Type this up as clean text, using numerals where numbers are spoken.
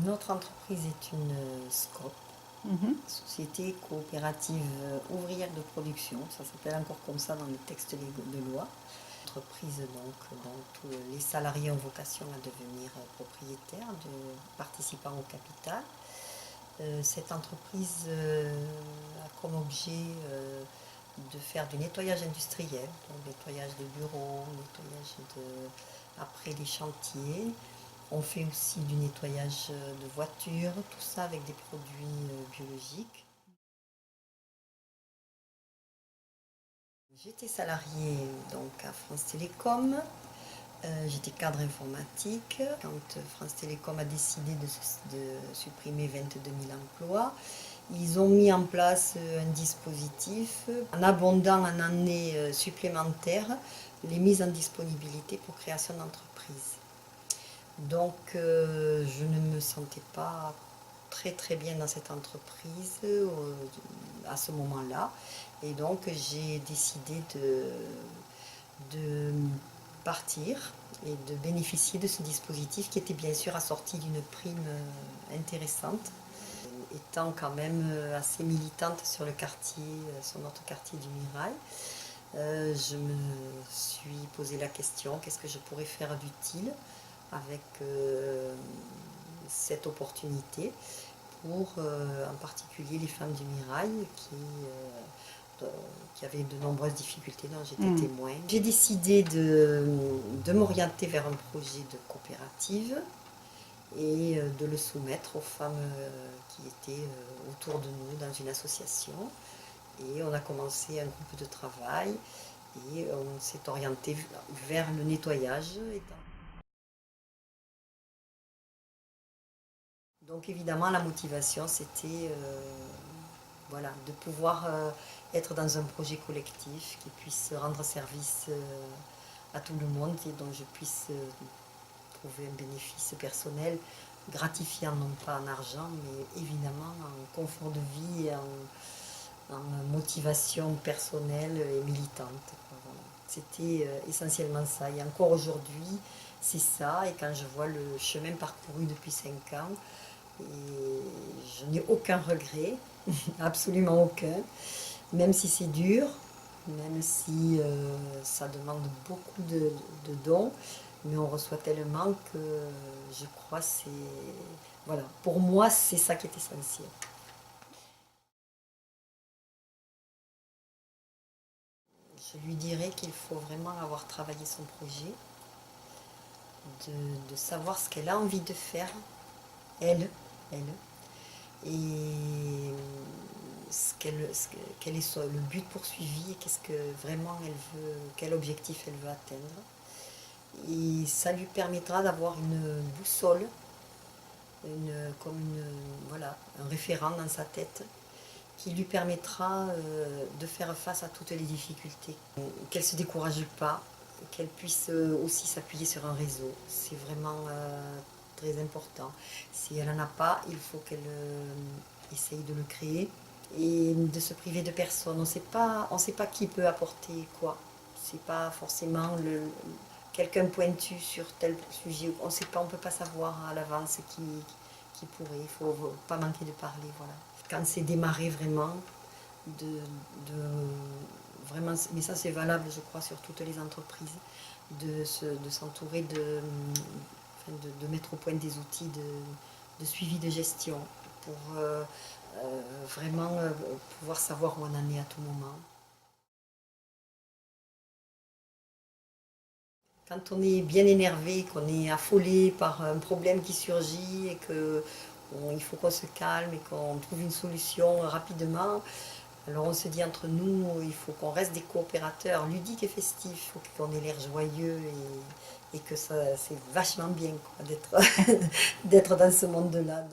Notre entreprise est une SCOP, Société Coopérative Ouvrière de Production, ça s'appelle encore comme ça dans les textes de loi. Entreprise donc dont tous les salariés ont vocation à devenir propriétaires, participants au capital. Cette entreprise a comme objet de faire du nettoyage industriel, donc nettoyage de bureaux, nettoyage après les chantiers. On fait aussi du nettoyage de voitures, tout ça avec des produits biologiques. J'étais salariée donc à France Télécom, j'étais cadre informatique. Quand France Télécom a décidé de supprimer 22 000 emplois, ils ont mis en place un dispositif en abondant en années supplémentaires les mises en disponibilité pour création d'entreprise. Donc je ne me sentais pas très bien dans cette entreprise à ce moment-là. Et donc j'ai décidé de partir et de bénéficier de ce dispositif qui était bien sûr assorti d'une prime intéressante. Étant quand même assez militante sur le quartier, sur notre quartier du Mirail, je me suis posé la question, qu'est-ce que je pourrais faire d'utile avec cette opportunité pour en particulier les femmes du Mirail qui avaient de nombreuses difficultés dont j'étais témoin. J'ai décidé de m'orienter vers un projet de coopérative et de le soumettre aux femmes qui étaient autour de nous dans une association. Et on a commencé un groupe de travail et on s'est orienté vers le nettoyage. Donc évidemment la motivation c'était voilà, de pouvoir être dans un projet collectif qui puisse rendre service à tout le monde et dont je puisse trouver un bénéfice personnel gratifiant non pas en argent mais évidemment en confort de vie et en motivation personnelle et militante. Voilà. C'était essentiellement ça et encore aujourd'hui c'est ça et quand je vois le chemin parcouru depuis 5 ans, et je n'ai aucun regret, absolument aucun, même si c'est dur, même si ça demande beaucoup de dons, mais on reçoit tellement que je crois que c'est... Voilà, pour moi c'est ça qui est essentiel. Je lui dirais qu'il faut vraiment avoir travaillé son projet, de savoir ce qu'elle a envie de faire, elle, et quel est le but poursuivi et qu'est-ce que vraiment elle veut, quel objectif elle veut atteindre. Et ça lui permettra d'avoir une boussole, voilà, un référent dans sa tête qui lui permettra de faire face à toutes les difficultés. Qu'elle ne se décourage pas, qu'elle puisse aussi s'appuyer sur un réseau. C'est vraiment très important. Si elle n'en a pas, il faut qu'elle essaye de le créer et de se priver de personne. On ne sait pas qui peut apporter quoi. C'est pas forcément quelqu'un pointu sur tel sujet. On sait pas, on peut pas savoir à l'avance qui pourrait. Il faut pas manquer de parler, voilà. Quand c'est démarré vraiment, vraiment, mais ça c'est valable je crois sur toutes les entreprises, de s'entourer de mettre au point des outils de suivi de gestion pour vraiment pouvoir savoir où on en est à tout moment. Quand on est bien énervé, qu'on est affolé par un problème qui surgit et qu'il faut qu'on se calme et qu'on trouve une solution rapidement, alors on se dit entre nous, il faut qu'on reste des coopérateurs ludiques et festifs, il faut qu'on ait l'air joyeux et que c'est vachement bien d'être dans ce monde-là.